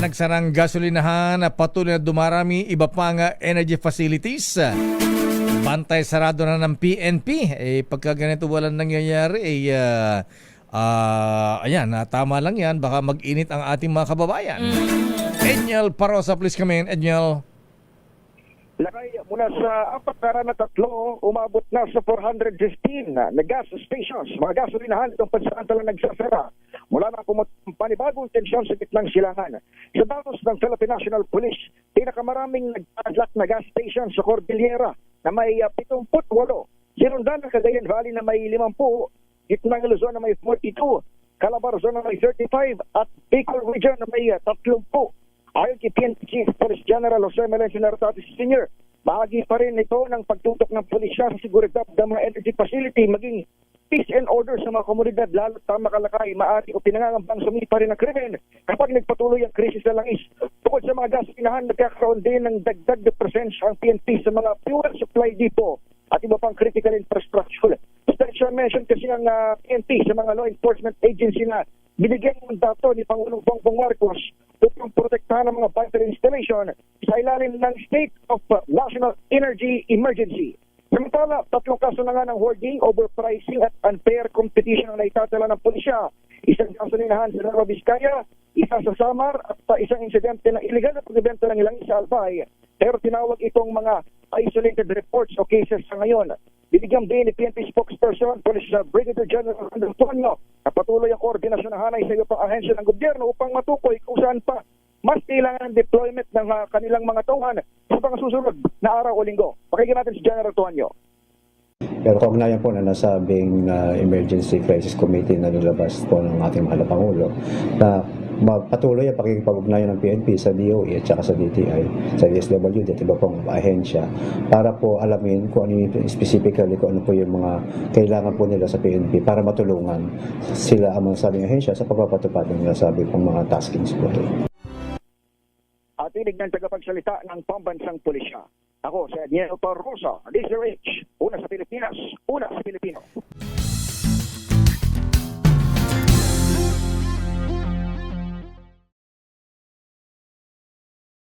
nagsarang gasolinahan, patuloy na dumarami iba pang energy facilities. Bantay sarado na ng PNP. Pagka ganito walang nangyayari, ayan, tama lang yan. Baka mag-init ang ating mga kababayan. Enyel Parosa, please come in. Enyel. Lakay mula sa 403, umabot na sa 415 na gas stations, mga gasolinahan itong pansamantala nagsasara. Mula na panibagong tensyon sa gitnang silangan. Sa datos ng Philippine National Police, pinakamaraming nag-adlock na gas station sa Cordillera na may 78. Sinundan ng Cagayan Valley na may 50, gitnang Luzon na may 42, Calabarzon na may 35, at Bicol Region na may 30. Ayon kay PNP Chief Police General Jose Melencio Nartatis Sr., bahagi pa rin ito ng pagtutok ng pulisya sa seguridad ng mga energy facility maging peace and order sa mga komunidad, lalo tama kalakay, maaari o pinangangambang sumipa rin ng krimen kapag nagpatuloy ang krisis sa langis. Bukod sa mga gasolinahan, nagkakaroon din ng dagdag na presensya ang PNP sa mga fuel supply depot at iba pang critical infrastructure. Special mention kasi ang PNP sa mga law enforcement agency na binigyan ng mandato ni Pangulong Bongbong Marcos upang protektahan ang mga battery installation sa ilalim ng State of National Energy Emergency. Samantala, 3 kaso na nga ng hoarding, overpricing at unfair competition ang naitatala ng pulisya. Isang gasolinahan sa Nueva Vizcaya, isa sa Samar at isang insidente ng illegal na pagbibenta ng ilang sa Albay. Pero tinawag itong mga isolated reports o cases sa ngayon. Binigyang din ni PNP spokesperson, Police Brigadier General Antonio, na patuloy ang koordinasyon ng hanay sa iyo pang ahensya ng gobyerno upang matukoy kung saan pa mas kailangan ng deployment ng kanilang mga tauhan sa mga susunod na araw o linggo. Pakinggan natin si General Antonio. Pero kaugnayan po na nasabing Emergency Crisis Committee na nilabas po ng ating mahal na Pangulo na magpatuloy ang pakikipag-ugnayan ng PNP sa DOE at saka sa DTI, sa DSWD at iba pong ahensya para po alamin kung ano yung specifically, kung ano po yung mga kailangan po nila sa PNP para matulungan sila ang mga sabing ahensya sa pagpapatupad ng nasabi pong mga taskings po ito. At tinig ng tagapagsalita ng pambansang pulisya. Ako si Daniel Torrosa, DZRH, una sa Pilipinas, una sa Pilipino.